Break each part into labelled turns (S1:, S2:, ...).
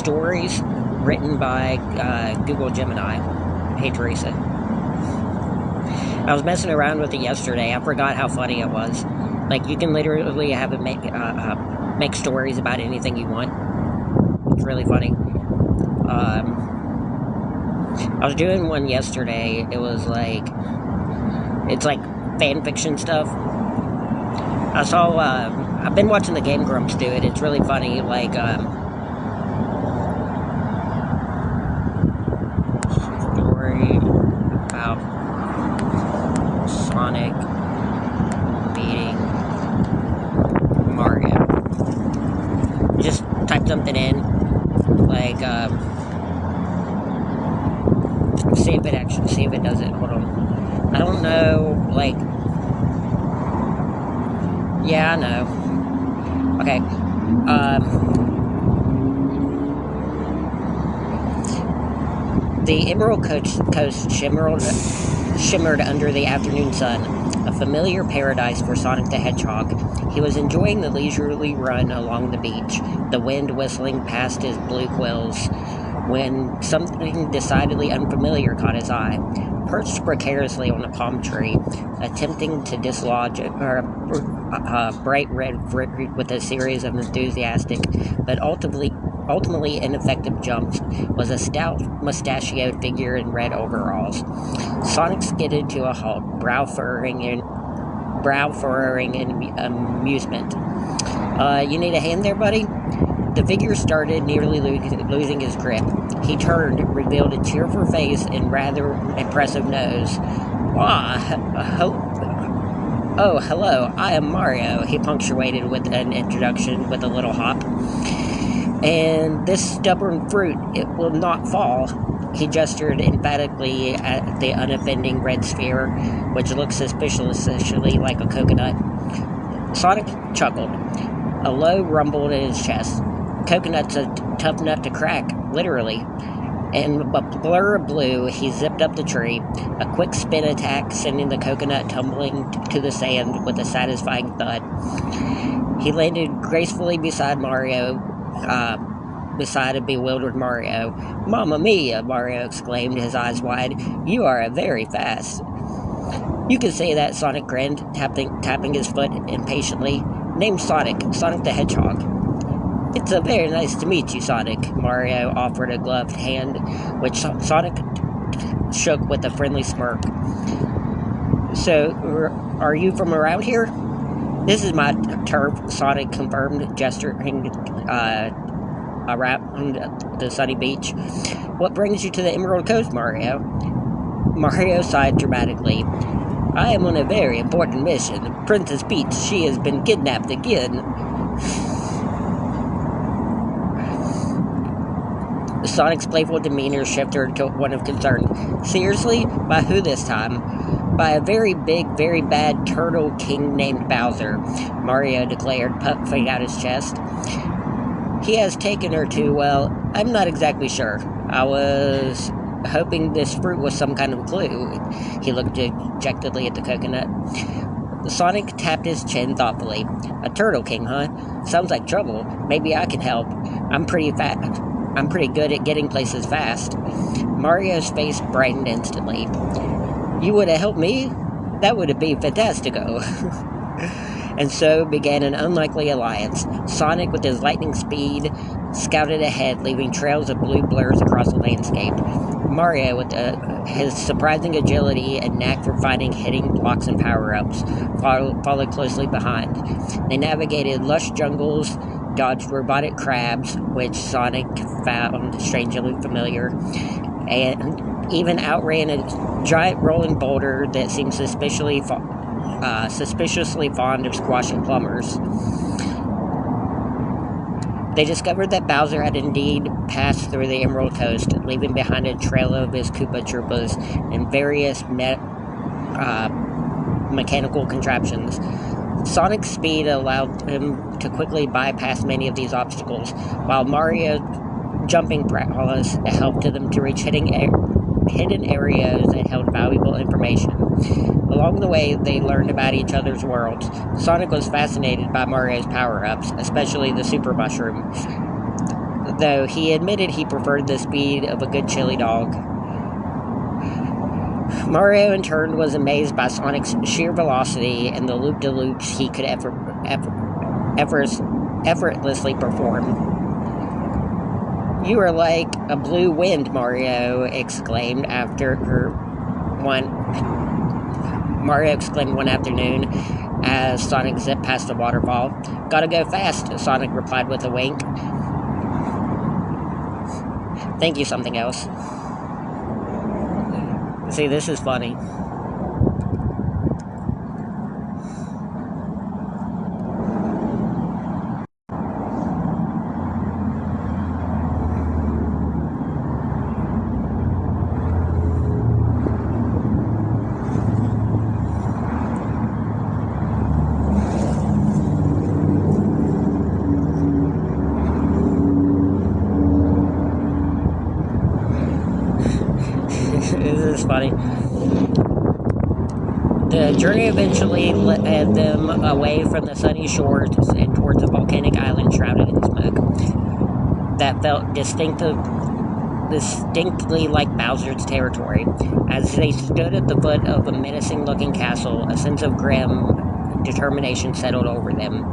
S1: stories written by Google Gemini. Hey, Teresa. I was messing around with it yesterday. I forgot how funny it was. Like, you can literally have it make stories about anything you want. It's really funny. I was doing one yesterday. It was like, it's like fan fiction stuff. I saw, I've been watching the Game Grumps do it. It's really funny. Like, story about Sonic beating Mario. Just type something in. Like, see if it does it. Hold on. I don't know, like, yeah, I know. Okay. The Emerald Coast shimmered under the afternoon sun, a familiar paradise for Sonic the Hedgehog. He was enjoying the leisurely run along the beach, the wind whistling past his blue quills, when something decidedly unfamiliar caught his eye. Perched precariously on a palm tree, attempting to dislodge a bright red fruit with a series of enthusiastic but ultimately ineffective jumps, was a stout, mustachioed figure in red overalls. Sonic skidded to a halt, brow furrowing in amusement. You need a hand there, buddy? The figure started, nearly losing his grip. He turned, revealed a cheerful face and rather impressive nose. Oh, hello, I am Mario, he punctuated with an introduction with a little hop. And this stubborn fruit, it will not fall. He gestured emphatically at the unoffending red sphere, which looked suspiciously like a coconut. Sonic chuckled. A low rumbled in his chest. Coconut's a tough nut to crack, literally. In a blur of blue, he zipped up the tree, a quick spin attack sending the coconut tumbling to the sand with a satisfying thud. He landed gracefully beside a bewildered Mario. "Mamma mia!" Mario exclaimed, his eyes wide. "You are very fast." "You can say that," Sonic grinned, tapping his foot impatiently. "Name's Sonic the Hedgehog." "It's very nice to meet you, Sonic." Mario offered a gloved hand, which Sonic shook with a friendly smirk. "So, are you from around here?" "This is my turf," Sonic confirmed, gesturing around the sunny beach. "What brings you to the Emerald Coast, Mario?" Mario sighed dramatically. "I am on a very important mission. Princess Peach, she has been kidnapped again." Sonic's playful demeanor shifted to one of concern. "Seriously? By who this time?" "By a very big, very bad turtle king named Bowser," Mario declared, puffing out his chest. "He has taken her to, well, I'm not exactly sure. I was hoping this fruit was some kind of clue." He looked dejectedly at the coconut. Sonic tapped his chin thoughtfully. "A turtle king, huh? Sounds like trouble. Maybe I can help. I'm pretty good at getting places fast." Mario's face brightened instantly. "You would have helped me? That would have been fantastico." And so began an unlikely alliance. Sonic, with his lightning speed, scouted ahead, leaving trails of blue blurs across the landscape. Mario, with his surprising agility and knack for finding hidden blocks and power-ups, followed closely behind. They navigated lush jungles, dodged robotic crabs, which Sonic found strangely familiar, and even outran a giant rolling boulder that seemed suspiciously fond of squashing plumbers. They discovered that Bowser had indeed passed through the Emerald Coast, leaving behind a trail of his Koopa Troopas and various mechanical contraptions. Sonic's speed allowed him to quickly bypass many of these obstacles, while Mario's jumping prowess helped them to reach hidden areas that held valuable information. Along the way, they learned about each other's worlds. Sonic was fascinated by Mario's power-ups, especially the Super Mushroom. though he admitted he preferred the speed of a good chili dog. Mario, in turn, was amazed by Sonic's sheer velocity and the loop-de-loops he could effortlessly perform. "You are like a blue wind," Mario exclaimed one afternoon as Sonic zipped past a waterfall. "Gotta go fast," Sonic replied with a wink. "Thank you, something else." See, this is funny. This is funny. The journey eventually led them away from the sunny shores and towards a volcanic island shrouded in smoke that felt distinctly like Bowser's territory. As they stood at the foot of a menacing-looking castle, a sense of grim determination settled over them.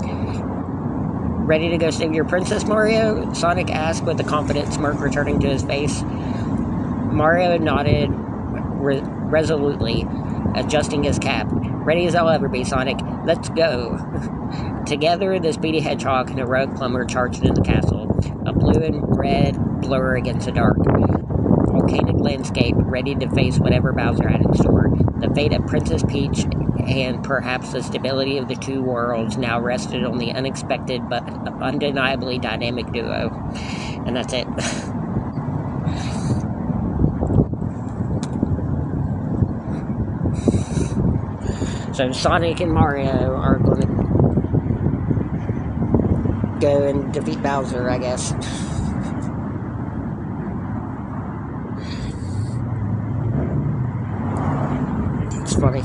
S1: "Ready to go save your princess, Mario?" Sonic asked with a confident smirk returning to his face. Mario nodded resolutely, adjusting his cap. "Ready as I'll ever be, Sonic. Let's go." Together, the Speedy Hedgehog and Heroic Plumber charged into the castle, a blue and red blur against the dark volcanic landscape, ready to face whatever Bowser had in store. The fate of Princess Peach and perhaps the stability of the two worlds now rested on the unexpected but undeniably dynamic duo. And that's it. So Sonic and Mario are going to go and defeat Bowser, I guess. It's funny.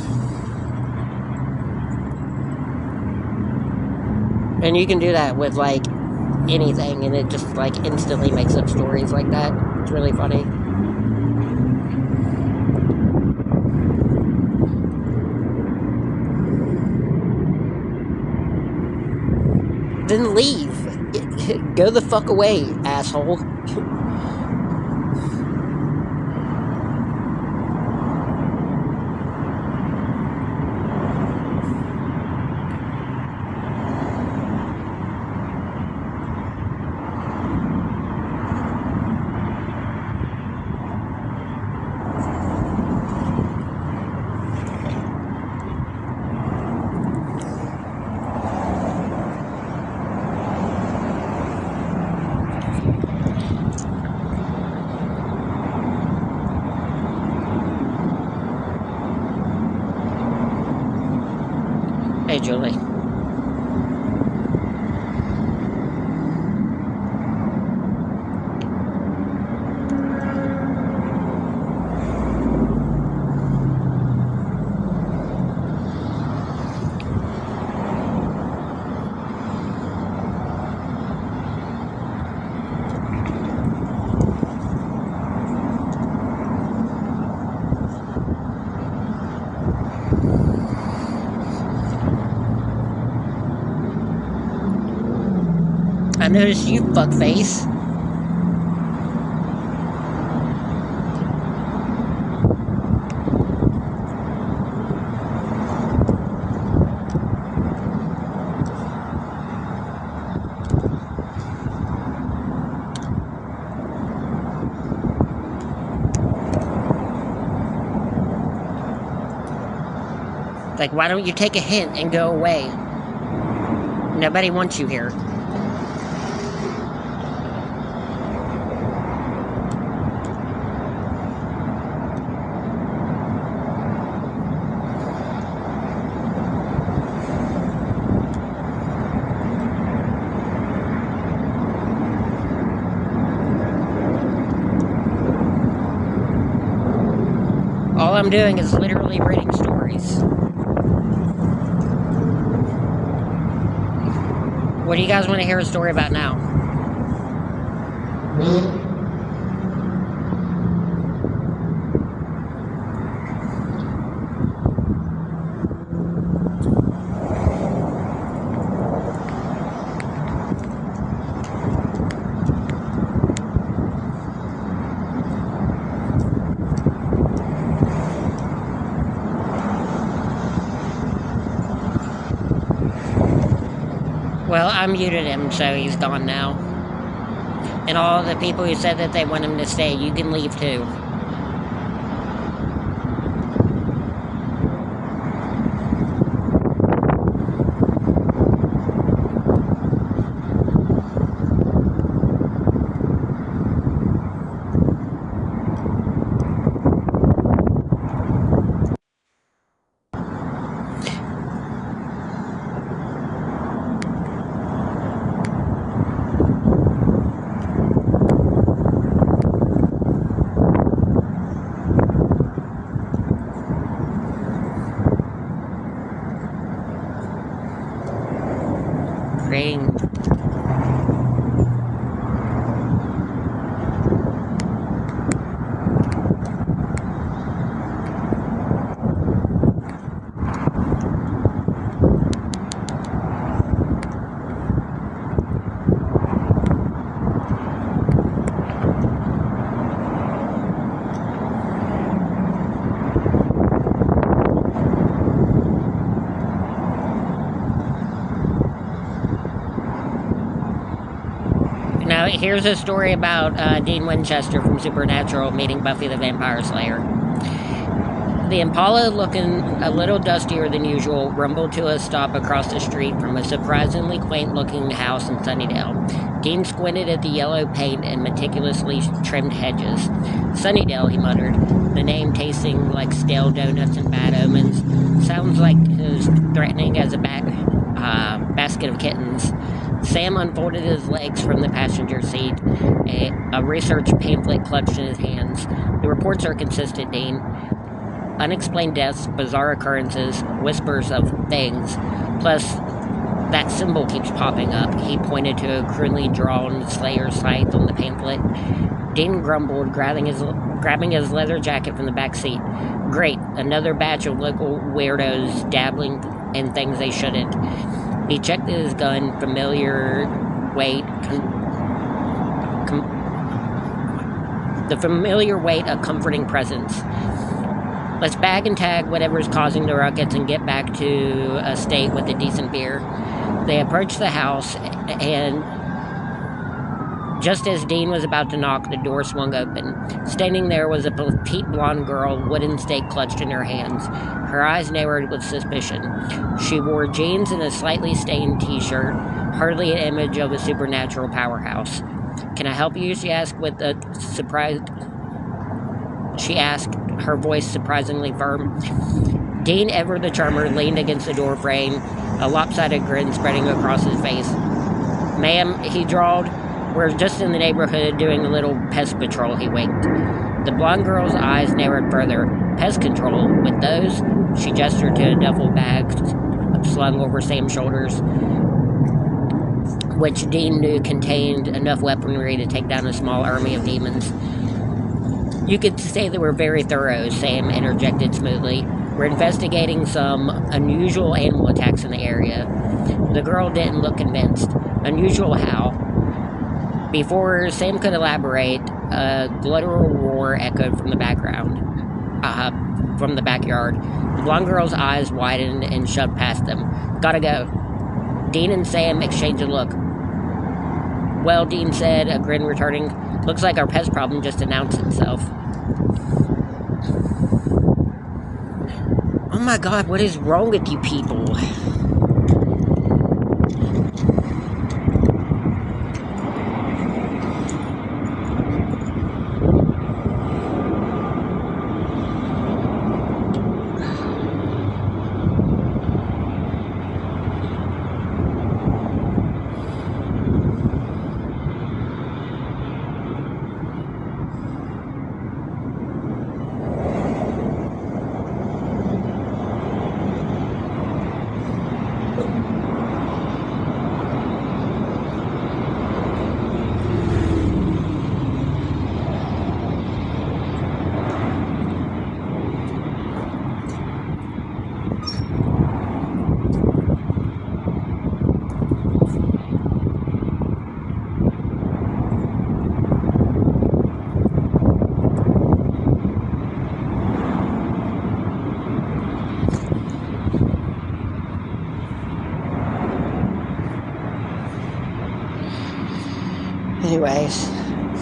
S1: And you can do that with, like, anything, and it just, like, instantly makes up stories like that. It's really funny. Then leave. Go the fuck away, asshole. Hey, Julie. I noticed you, fuckface. Like, why don't you take a hint and go away? Nobody wants you here. All I'm doing is literally reading stories. What do you guys want to hear a story about now? Well, I muted him, so he's gone now. And all the people who said that they want him to stay, you can leave too. Ring. Now, here's a story about Dean Winchester from Supernatural meeting Buffy the Vampire Slayer. The Impala, looking a little dustier than usual, rumbled to a stop across the street from a surprisingly quaint-looking house in Sunnydale. Dean squinted at the yellow paint and meticulously trimmed hedges. Sunnydale, he muttered, the name tasting like stale donuts and bad omens. Sounds like as threatening as a basket of kittens. Sam unfolded his legs from the passenger seat, a research pamphlet clutched in his hands. The reports are consistent, Dean. Unexplained deaths, bizarre occurrences, whispers of things. Plus, that symbol keeps popping up. He pointed to a crudely drawn Slayer's scythe on the pamphlet. Dean grumbled, grabbing his leather jacket from the back seat. Great, another batch of local weirdos dabbling in things they shouldn't. He checked his gun, familiar weight, the familiar weight of comforting presence. Let's bag and tag whatever's causing the ruckus and get back to a state with a decent beer. They approached the house, and just as Dean was about to knock, the door swung open. Standing there was a petite blonde girl, wooden stake clutched in her hands. Her eyes narrowed with suspicion. She wore jeans and a slightly stained t-shirt, hardly an image of a supernatural powerhouse. Can I help you? She asked with a surprised... She asked, her voice surprisingly firm. Dean, ever the charmer, leaned against the door frame, a lopsided grin spreading across his face. Ma'am, he drawled, we're just in the neighborhood doing a little pest patrol, he winked. The blonde girl's eyes narrowed further. Pest control? With those? She gestured to a duffel bag slung over Sam's shoulders, which Dean knew contained enough weaponry to take down a small army of demons. You could say they were very thorough, Sam interjected smoothly. We're investigating some unusual animal attacks in the area. The girl didn't look convinced. Unusual how? Before Sam could elaborate, a guttural roar echoed from the background. From the backyard. The blonde girl's eyes widened and shoved past them. Gotta go. Dean and Sam exchanged a look. Well, Dean said, a grin returning. Looks like our pest problem just announced itself. Oh my god, what is wrong with you people?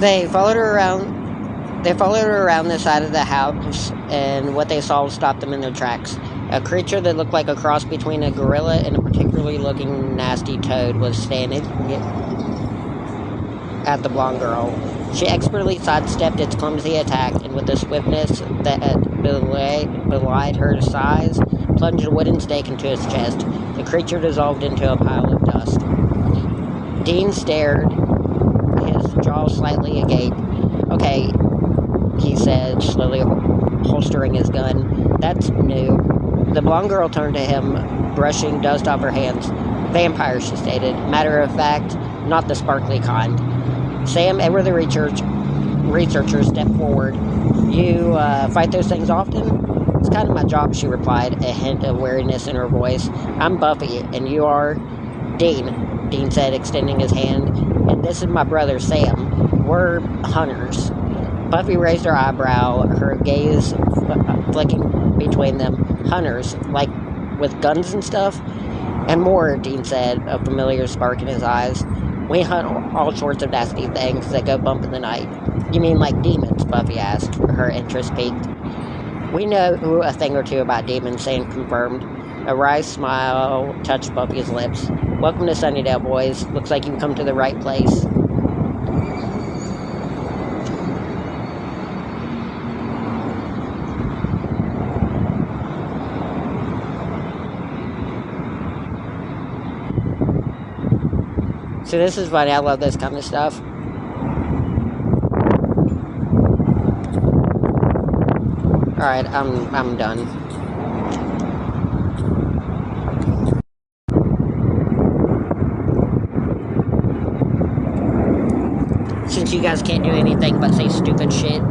S1: They followed her around. They followed her around the side of the house, and what they saw stopped them in their tracks. A creature that looked like a cross between a gorilla and a particularly looking nasty toad was standing at the blonde girl. She expertly sidestepped its clumsy attack, and with a swiftness that belied her size, plunged a wooden stake into its chest. The creature dissolved into a pile of dust. Dean stared, his jaw slightly agape. "Okay," he said, slowly holstering his gun. "That's new." The blonde girl turned to him, brushing dust off her hands. "Vampire," she stated. "Matter of fact, not the sparkly kind." Sam, Edward the researcher, stepped forward. "You fight those things often?" "It's kind of my job," she replied, a hint of weariness in her voice. "I'm Buffy, and you are?" "Dean," Dean said, extending his hand. "And this is my brother, Sam. We're hunters." Buffy raised her eyebrow, her gaze flicking between them. "Hunters? Like with guns and stuff?" "And more," Dean said, a familiar spark in his eyes. "We hunt all sorts of nasty things that go bump in the night." "You mean like demons?" Buffy asked, her interest piqued. "We know a thing or two about demons," Sam confirmed. A wry smile touched Buffy's lips. "Welcome to Sunnydale, boys. Looks like you've come to the right place." So this is funny. I love this kind of stuff. Alright, I'm done. Since you guys can't do anything but say stupid shit.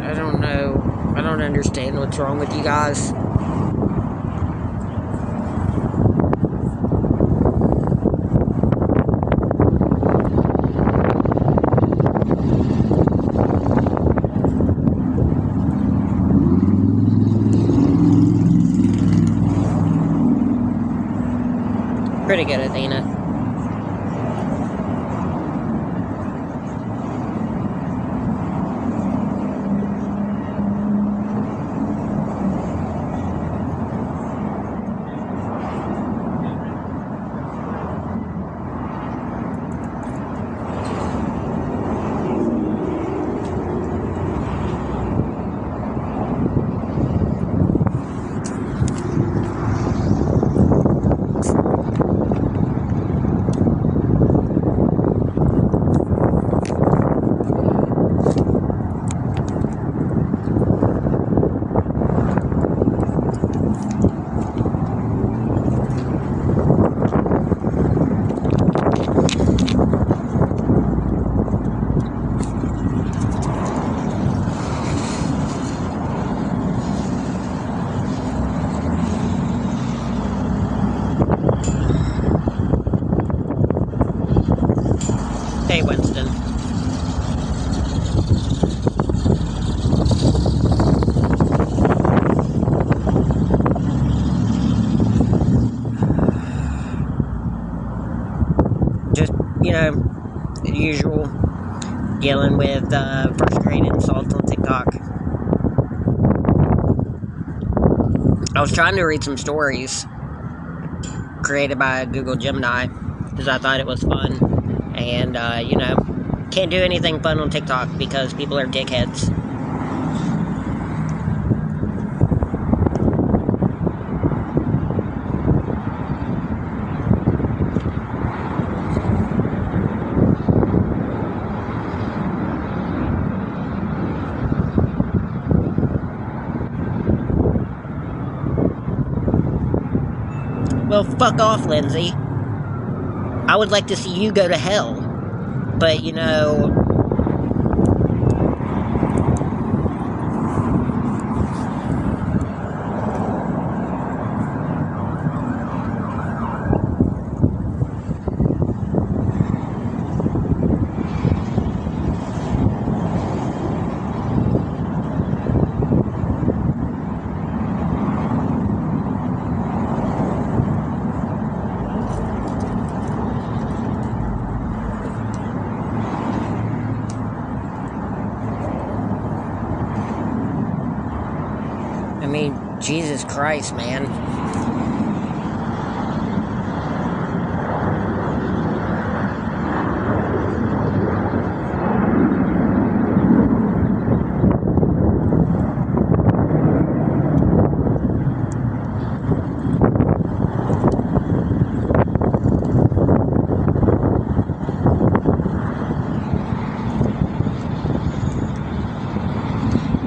S1: I don't know. I don't understand what's wrong with you guys. Pretty good, Athena. Hey, Winston. Just, the usual, dealing with first grade insults on TikTok. I was trying to read some stories created by Google Gemini because I thought it was fun. And, can't do anything fun on TikTok because people are dickheads. Well, fuck off, Lindsay. I would like to see you go to hell. But, Jesus Christ, man.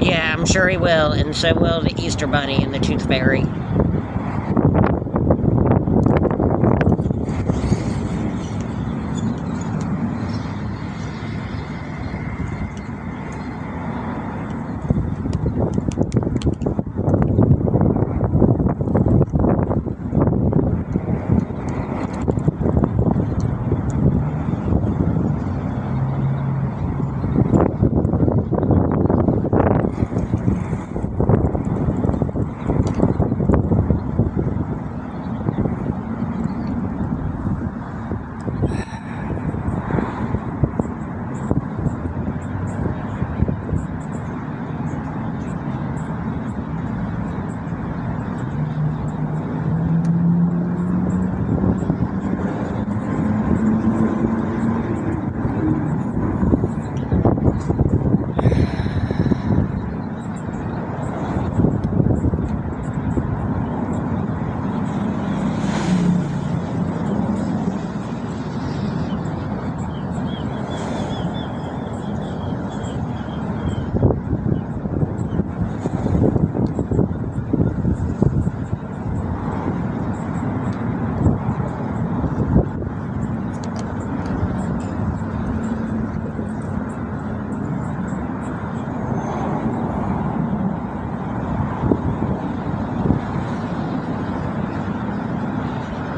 S1: Yeah, I'm sure he will, and so will the Easter Bunny and the Tooth Fairy.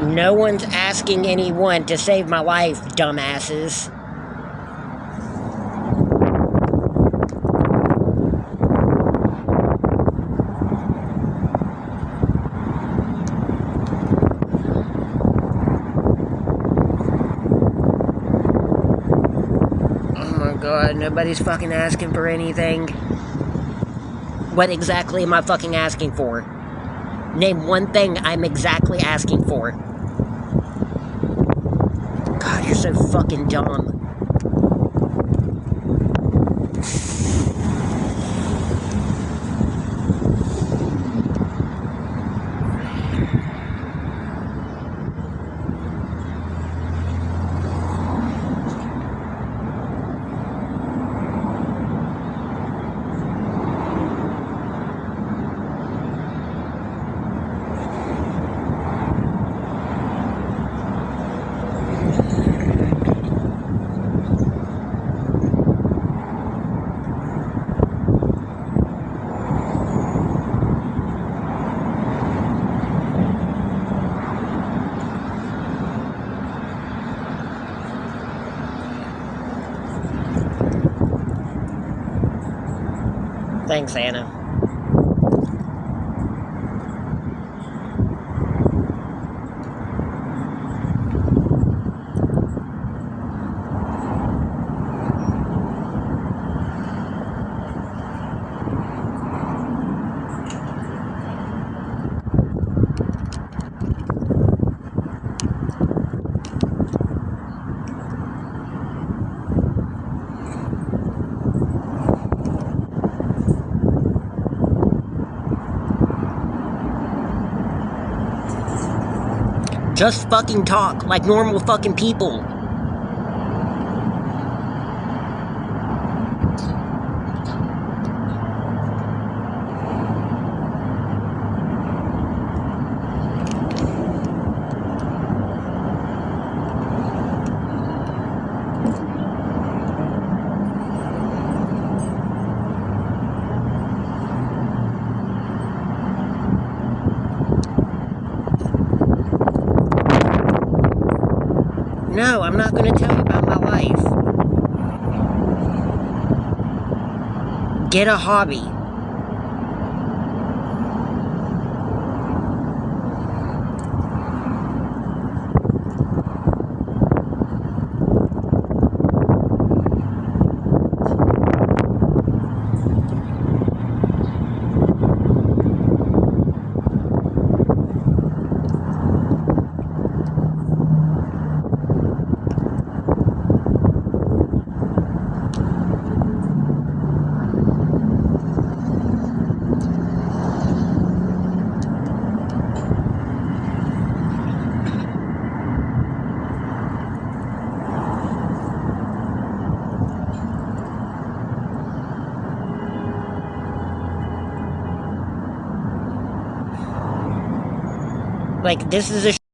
S1: No one's asking anyone to save my life, dumbasses. Oh my god, nobody's fucking asking for anything. What exactly am I fucking asking for? Name one thing I'm exactly asking for. God, you're so fucking dumb. Thanks, Anna. Just fucking talk like normal fucking people. No, I'm not going to tell you about my life. Get a hobby. Like, this is a